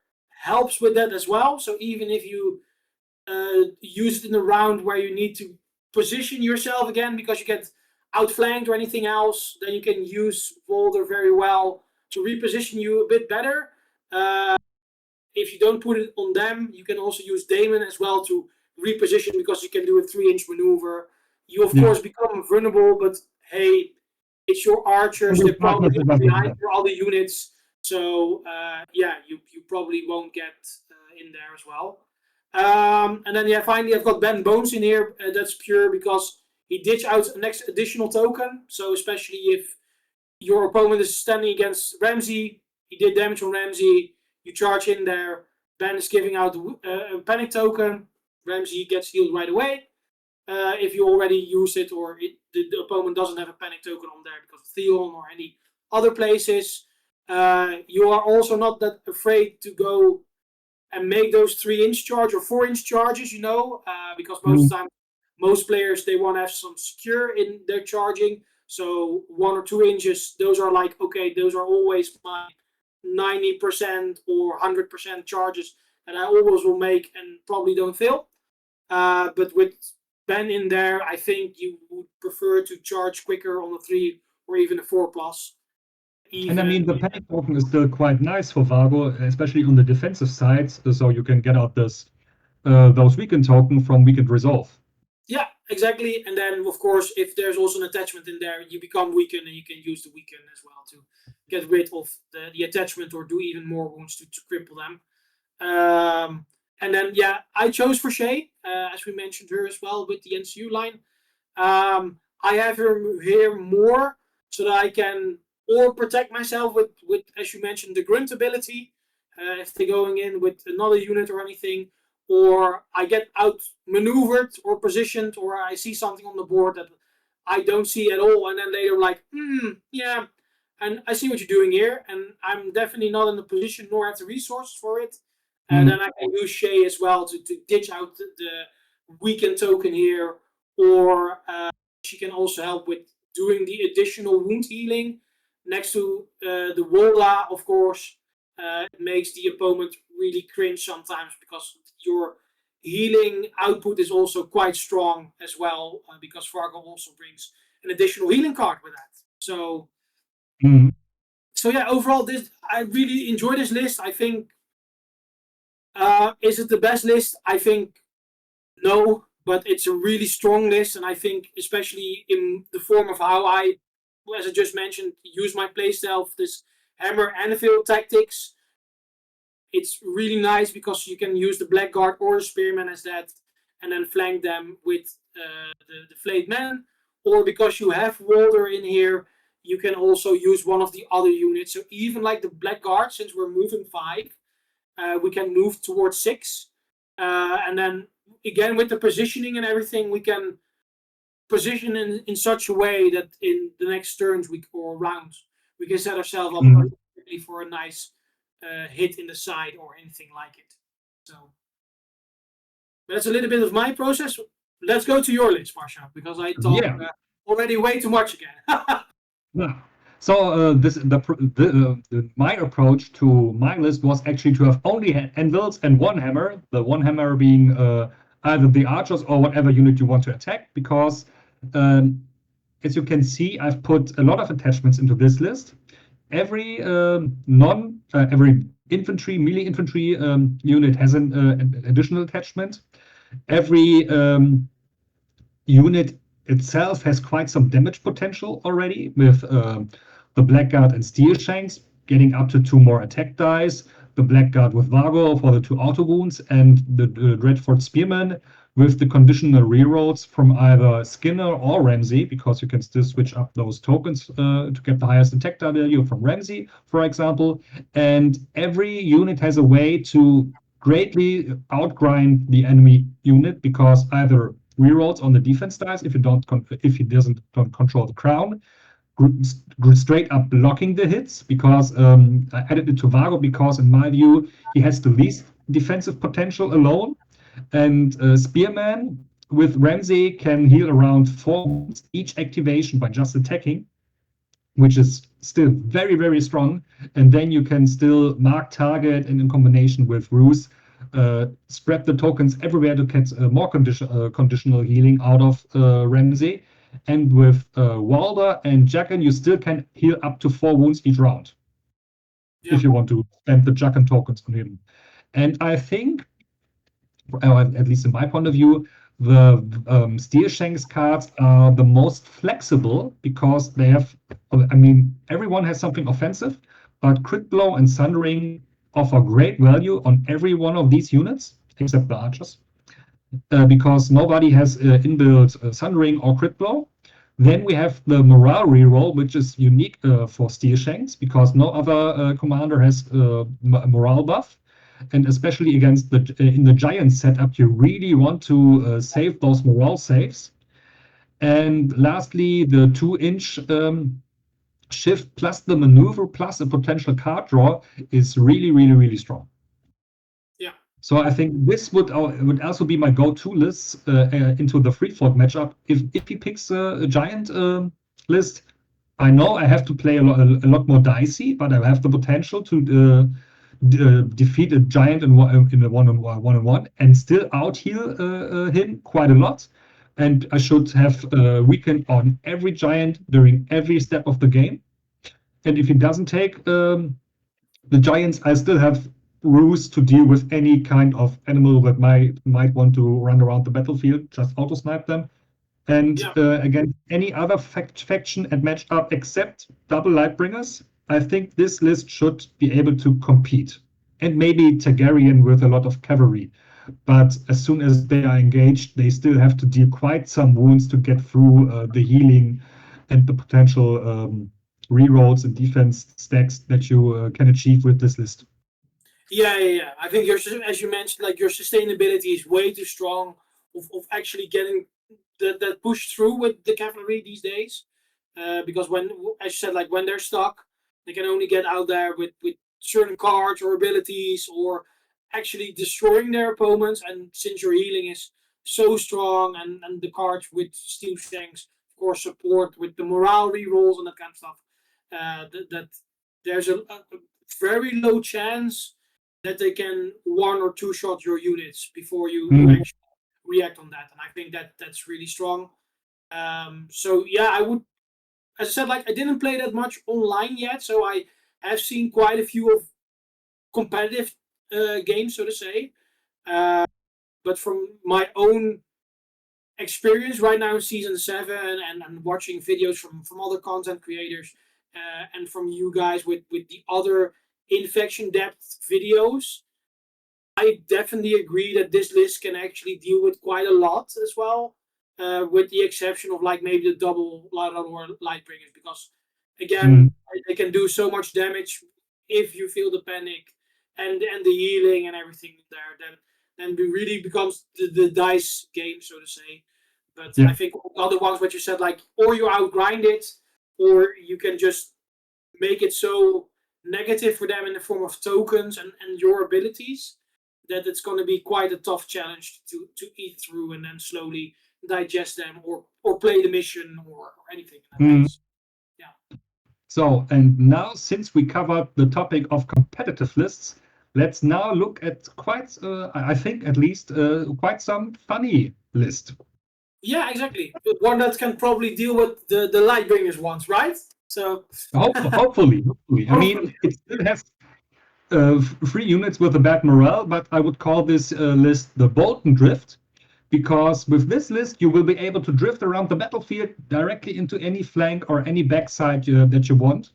helps with that as well. So even if you use it in a round where you need to position yourself again because you get outflanked or anything else, then you can use Boulder very well to reposition you a bit better. If you don't put it on them, you can also use Damon as well to reposition, because you can do a 3-inch maneuver. You of course become vulnerable, but hey, it's your archers. They're probably behind for all the units. So yeah, you probably won't get in there as well. And then yeah, finally I've got Ben Bones in here. That's pure because he ditched out an additional token. So especially if your opponent is standing against Ramsey, he did damage on Ramsey, you charge in there, Ben is giving out a panic token, Ramsey gets healed right away. If you already use it, or the opponent doesn't have a panic token on there because of Theon or any other places, you are also not that afraid to go and make those 3-inch charge or 4-inch charges, you know, because most of the time, most players, they want to have some secure in their charging. So 1 or 2 inches, those are like, okay, those are always my 90% or 100% charges that I always will make and probably don't fail. But with Ben in there, I think you would prefer to charge quicker on a 3 or even a 4+. And I mean, the panic token is still quite nice for Vargo, especially on the defensive side, so you can get out those weakened token from weakened resolve. Yeah, exactly. And then, of course, if there's also an attachment in there, you become weakened, and you can use the weaken as well to get rid of the attachment or do even more wounds to cripple them. And then, yeah, I chose for Shay, as we mentioned her as well with the NCU line. I have her here more so that I can or protect myself with as you mentioned, the grunt ability, if they're going in with another unit or anything, or I get outmaneuvered or positioned, or I see something on the board that I don't see at all, and then later like, yeah, and I see what you're doing here, and I'm definitely not in the position nor have the resources for it. And then I can use Shay as well to ditch out the weakened token here, or she can also help with doing the additional wound healing next to the Wola, of course. It makes the opponent really cringe sometimes because your healing output is also quite strong as well, because Vargo also brings an additional healing card with that. So, so yeah, overall, I really enjoy this list. I think, is it the best list? I think no, but it's a really strong list, and I think especially in the form of how I as I just mentioned, use my playstyle of this hammer anvil tactics. It's really nice because you can use the Blackguard or the Spearman as that, and then flank them with the Flayed Man. Or because you have Walder in here, you can also use one of the other units. So even like the Blackguard, since we're moving 5, we can move towards 6. And then again with the positioning and everything, we can position in such a way that in the next turns or rounds, we can set ourselves up perfectly for a nice hit in the side or anything like it. So that's a little bit of my process. Let's go to your list, Marsha, because I talked already way too much again. Yeah. So my approach to my list was actually to have only anvils and one hammer. The one hammer being either the archers or whatever unit you want to attack, because as you can see, I've put a lot of attachments into this list. Every every infantry, melee infantry unit has an additional attachment. Every unit itself has quite some damage potential already, with the Blackguard and Steel Shanks getting up to 2 more attack dice, the Blackguard with Vargo for the 2 auto wounds, and the Dreadfort Spearman with the conditional rerolls from either Skinner or Ramsey, because you can still switch up those tokens to get the highest attack die value from Ramsey, for example. And every unit has a way to greatly outgrind the enemy unit, because either rerolls on the defense dice if he doesn't control the crown, straight up blocking the hits, because I added it to Vargo because in my view he has the least defensive potential alone, and Spearman with Ramsey can heal around 4 wounds each activation by just attacking, which is still very, very strong. And then you can still mark target, and in combination with Roose, spread the tokens everywhere to get more conditional healing out of Ramsey. And with Walder and Jacken, you still can heal up to 4 wounds each round if you want to spend the Jacken tokens on him. And I think, at least in my point of view, the Steel Shanks cards are the most flexible, because they have, I mean, everyone has something offensive, but Crit Blow and Sundering offer great value on every one of these units, except the archers, because nobody has inbuilt Sundering or Crit Blow. Then we have the Morale reroll, which is unique for Steel Shanks, because no other commander has a morale buff. And especially against in the giant setup, you really want to save those morale saves. And lastly, the 2-inch shift plus the maneuver plus a potential card draw is really, really, really strong. Yeah. So I think this would also be my go-to list into the Freefort matchup. If he picks a giant list, I know I have to play a lot more dicey, but I have the potential to defeat a giant in a one-on-one and still out-heal him quite a lot. And I should have weakened on every giant during every step of the game. And if he doesn't take the giants, I still have Roose to deal with any kind of animal that might want to run around the battlefield, just auto-snipe them. And against any other faction and matchup except double Lightbringers, I think this list should be able to compete. And maybe Targaryen with a lot of cavalry. But as soon as they are engaged, they still have to deal quite some wounds to get through the healing and the potential rerolls and defense stacks that you can achieve with this list. Yeah. I think as you mentioned, like your sustainability is way too strong of actually getting that push through with the cavalry these days. Because when, as you said, like when they're stuck, they can only get out there with certain cards or abilities or actually destroying their opponents. And since your healing is so strong and the cards with Steel Shanks, of course, support with the morale rerolls and that kind of stuff, that there's a very low chance that they can 1 or 2 shot your units before you actually react on that. And I think that's really strong. So yeah, I would, as I said, like I didn't play that much online yet, so I have seen quite a few of competitive games, so to say. But from my own experience right now in season 7 and watching videos from other content creators and from you guys with the other infection depth videos, I definitely agree that this list can actually deal with quite a lot as well, with the exception of like maybe the double light bringers, because again, they can do so much damage if you feel the panic and the healing and everything there. Then it really becomes the dice game, so to say. But I think the other ones, what you said, like, or you outgrind it, or you can just make it so negative for them in the form of tokens and your abilities, that it's going to be quite a tough challenge to eat through and then slowly digest them or play the mission or anything. Yeah. So, and now since we covered the topic of competitive lists, let's now look at quite, I think at least, quite some funny list. Yeah, exactly. One that can probably deal with the Lightbringers ones, right? So hopefully. I mean, it still has 3 units with a bad morale, but I would call this list the Bolton Drift, because with this list you will be able to drift around the battlefield directly into any flank or any backside that you want,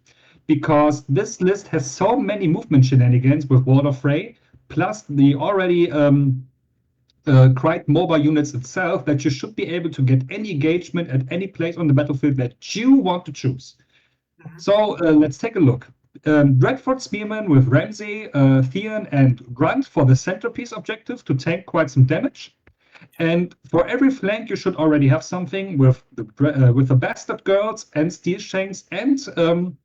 because this list has so many movement shenanigans with Ward of Fray, plus the already quite mobile units itself, that you should be able to get any engagement at any place on the battlefield that you want to choose. So let's take a look. Dreadfort Spearman with Ramsey, Theon, and Grunt for the centerpiece objective to tank quite some damage. And for every flank, you should already have something with the Bastard Girls and Steel Shanks and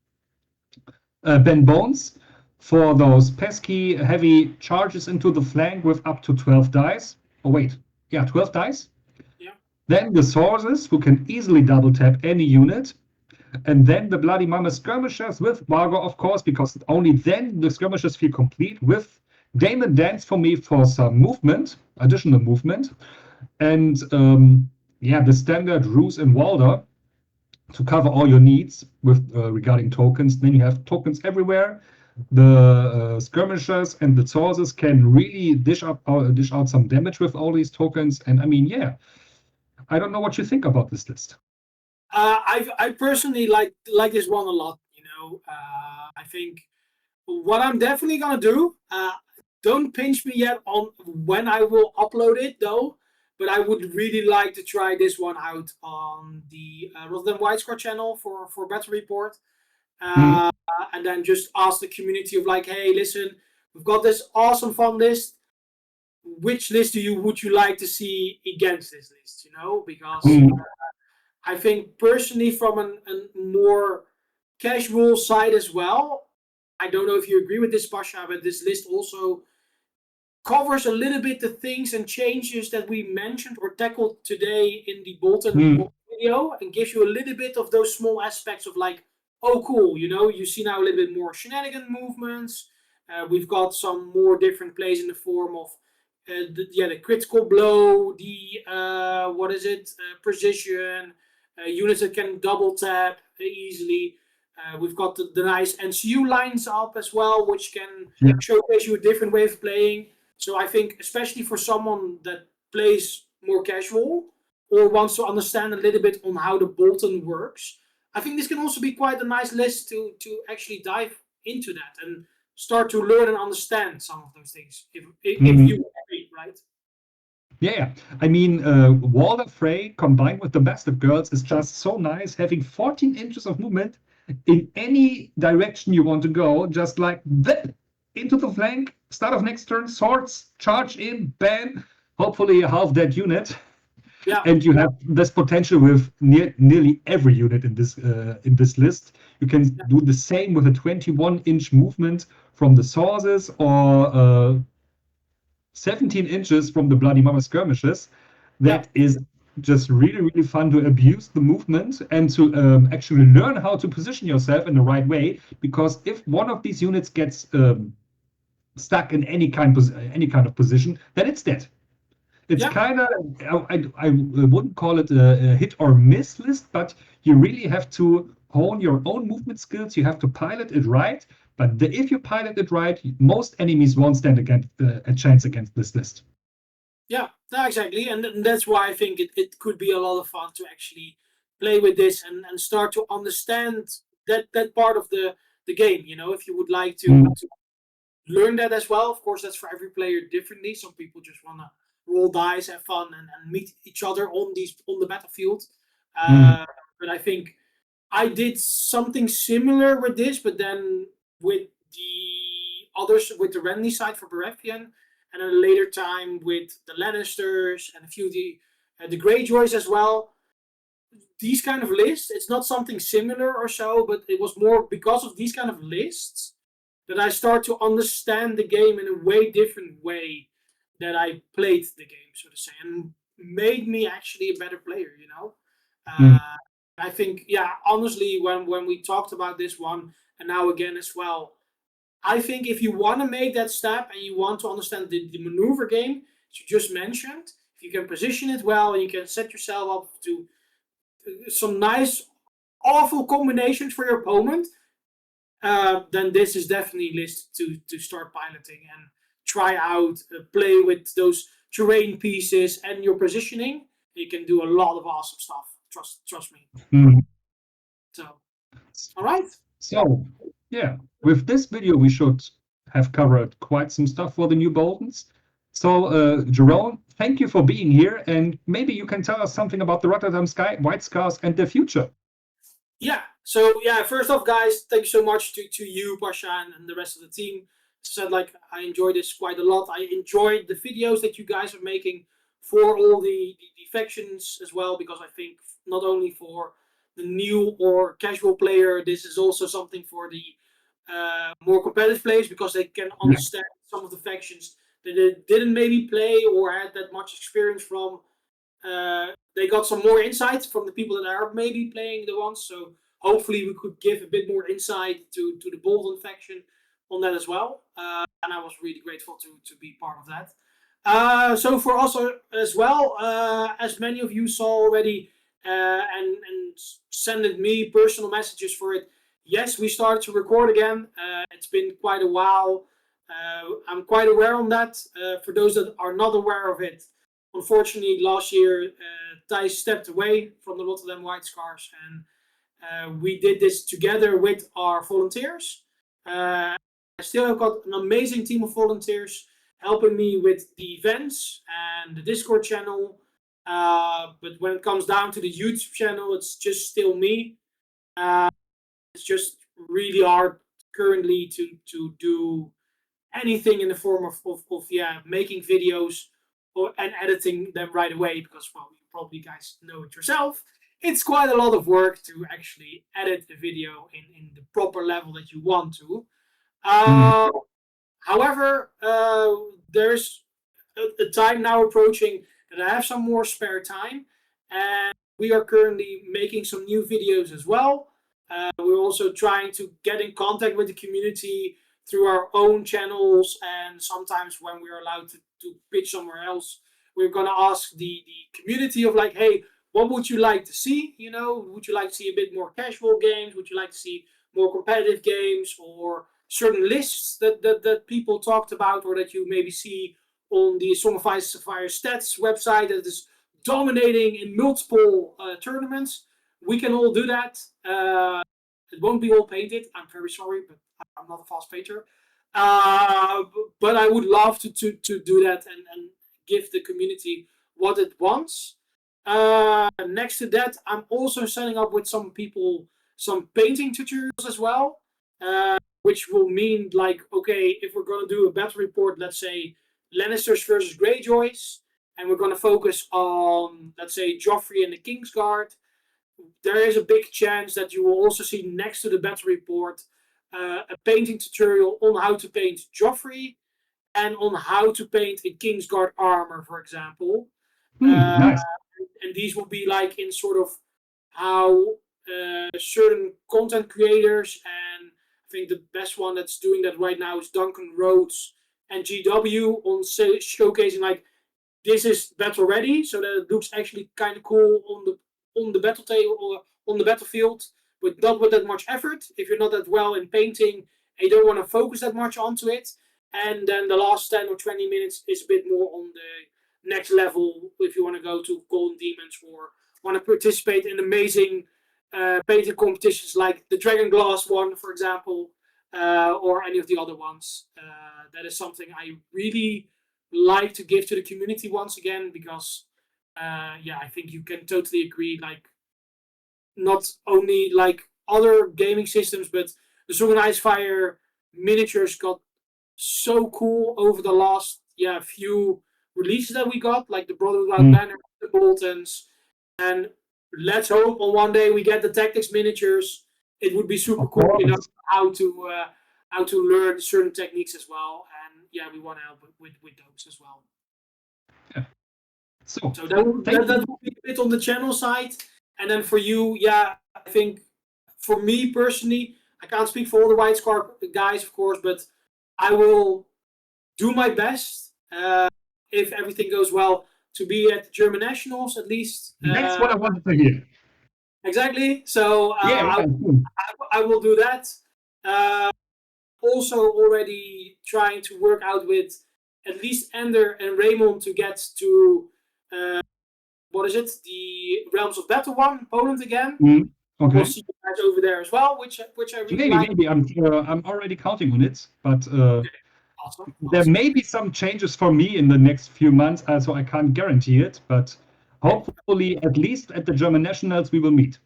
Ben Bones for those pesky heavy charges into the flank with up to 12 dice. Oh wait, yeah, 12 dice. Yeah. Then the Sources, who can easily double tap any unit. And then the Bloody Mama Skirmishers with Vargo, of course, because only then the skirmishers feel complete, with Damon Dance for me for some movement, additional movement. And the standard Roose and Walder to cover all your needs with regarding tokens. Then you have tokens everywhere. The skirmishers and the sources can really dish out some damage with all these tokens. And I mean, yeah, I don't know what you think about this list. I personally like this one a lot. I think what I'm definitely gonna do. Don't pinch me yet on when I will upload it though, but I would really like to try this one out on the Rotterdam WhiteScars channel for Battle Report, and then just ask the community of like, hey, listen, we've got this awesome fun list. Which list would you like to see against this list? Because I think personally, from a more casual side as well, I don't know if you agree with this, Pasha, but this list also covers a little bit the things and changes that we mentioned or tackled today in the Bolton video, and gives you a little bit of those small aspects of like, oh, cool, you see now a little bit more shenanigan movements. We've got some more different plays in the form of the critical blow, the precision, units that can double tap easily. We've got the nice NCU lines up as well, which can showcase you a different way of playing. So I think, especially for someone that plays more casual or wants to understand a little bit on how the Bolton works, I think this can also be quite a nice list to actually dive into that and start to learn and understand some of those things, if you agree, right? Yeah, I mean, Wall of Fray combined with the Bastard Girls is just so nice, having 14 inches of movement in any direction you want to go, just like that, into the flank, start of next turn, swords, charge in, bam, hopefully a half dead unit. Yeah. And you have this potential with nearly every unit in this list. You can do the same with a 21-inch movement from the sources, or 17 inches from the Bloody Mama Skirmishes. That is just really, really fun to abuse the movement and to actually learn how to position yourself in the right way. Because if one of these units gets stuck in any kind of position, then it's dead. It's kind of, I wouldn't call it a hit or miss list, but you really have to hone your own movement skills. You have to pilot it right. But if you pilot it right, most enemies won't stand a chance against this list. Yeah, no, exactly. And that's why I think it could be a lot of fun to actually play with this and start to understand that part of the game. If you would like to learn that as well. Of course, that's for every player differently. Some people just want to roll dice, have fun, and meet each other on the battlefield. But I think I did something similar with this, but then with the others, with the Renly side for Baratheon, and at a later time with the Lannisters and a few of the Greyjoys as well. These kind of lists, it's not something similar or so, but it was more because of these kind of lists that I start to understand the game in a way different way that I played the game, so to say, and made me actually a better player. I think, yeah, honestly, when we talked about this one and now again as well, I think if you want to make that step and you want to understand the maneuver game as you just mentioned, if you can position it well and you can set yourself up to some nice, awful combinations for your opponent, then this is definitely listed to start piloting and try out, play with those terrain pieces and your positioning. You can do a lot of awesome stuff. Trust me. So, all right. So, yeah, with this video, we should have covered quite some stuff for the new Boltons. So, Jerome, thank you for being here, and maybe you can tell us something about the Rotterdam WhiteScars and their future. Yeah. So, yeah, first off, guys, thank you so much to you, Pasha, and the rest of the team. As I said, I enjoyed this quite a lot. I enjoyed the videos that you guys are making for all the factions as well, because I think not only for the new or casual player, this is also something for the more competitive players, because they can understand some of the factions that they didn't maybe play or had that much experience from. They got some more insight from the people that are maybe playing the ones. So hopefully we could give a bit more insight to the Bolton faction on that as well. And I was really grateful to be part of that. So for us as well, as many of you saw already and sent me personal messages for it, yes, we started to record again. It's been quite a while. I'm quite aware on that. For those that are not aware of it, unfortunately, last year, Thijs stepped away from the Rotterdam WhiteScars, and we did this together with our volunteers. I still have got an amazing team of volunteers helping me with the events and the Discord channel. But when it comes down to the YouTube channel, it's just still me. It's just really hard currently to do anything in the form of making videos and editing them right away, because, well, you probably guys know it yourself. It's quite a lot of work to actually edit a video in the proper level that you want to. However, there's a time now approaching that I have some more spare time, and we are currently making some new videos as well. We're also trying to get in contact with the community through our own channels, and sometimes when we're allowed to pitch somewhere else, we're going to ask the community of like, hey, what would you like to see? Would you like to see a bit more casual games? Would you like to see more competitive games, or certain lists that people talked about, or that you maybe see on the Song of Ice and Fire stats website that is dominating in multiple tournaments? We can all do that. It won't be all painted. I'm very sorry, but I'm not a fast painter. But I would love to do that and give the community what it wants. Next to that, I'm also setting up with some people some painting tutorials as well, which will mean, like, okay, if we're going to do a battle report, let's say Lannisters versus Greyjoys, and we're going to focus on, let's say, Joffrey and the Kingsguard, there is a big chance that you will also see next to the battle report a painting tutorial on how to paint Joffrey and on how to paint a Kingsguard armor, for example. Nice. And these will be like in sort of how certain content creators, and I think the best one that's doing that right now is Duncan Rhodes and GW, on showcasing like, this is battle ready, so that it looks actually kind of cool on the battle table or on the battlefield, but not with that much effort. If you're not that well in painting and you don't want to focus that much onto it, and then the last 10 or 20 minutes is a bit more on the next level, if you want to go to Golden Demons or want to participate in amazing painting competitions like the Dragon Glass one, for example, or any of the other ones. That is something I really like to give to the community once again, because I think you can totally agree, like, not only like other gaming systems, but the Song and Ice Fire miniatures got so cool over the last few releases that we got, like the Brotherhood Banner, the Boltons, and let's hope on one day we get the Tactics miniatures. It would be super cool, how to learn certain techniques as well, and we want to help with those as well. Yeah. So that will be a bit on the channel side, and then for you, I think for me personally, I can't speak for all the WhiteScar guys, of course, but I will do my best, if everything goes well, to be at the German Nationals at least. That's what I wanted to hear. Exactly. So I will do that. Also already trying to work out with at least Ender and Raymond to get to the Realms of Battle one, Poland again. Okay. We'll see you guys over there as well, which I really like. Maybe I'm already counting on it, but Awesome. There may be some changes for me in the next few months, so I can't guarantee it, but hopefully at least at the German Nationals we will meet.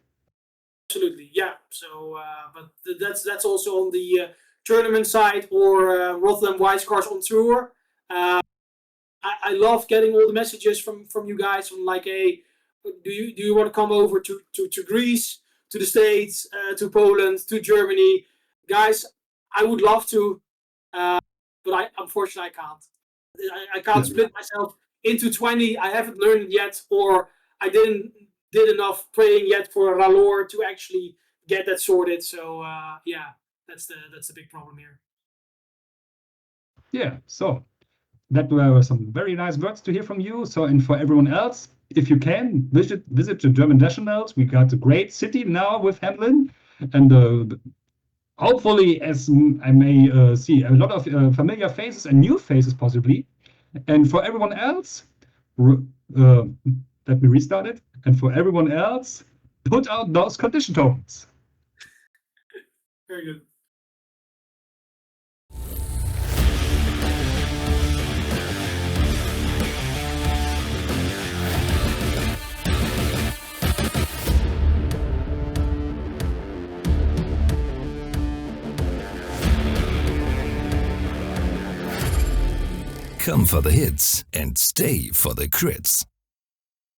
Absolutely, yeah. So, but that's also on the tournament side, or Rotterdam WhiteScars on tour. I love getting all the messages from you guys from like, hey, do you want to come over to Greece, to the States, to Poland, to Germany? Guys, I would love to, but unfortunately I can't. I can't split myself into 20. I haven't learned it yet, or I did enough playing yet for Ralor to actually get that sorted. So that's the big problem here. Yeah, so that were some very nice words to hear from you. So, and for everyone else, if you can visit the German Nationals, we got a great city now with Hamlin, and hopefully, as I may see, a lot of familiar faces and new faces possibly. And for everyone else, let me restart it. And for everyone else, put out those condition tokens. Very good. Come for the hits and stay for the crits.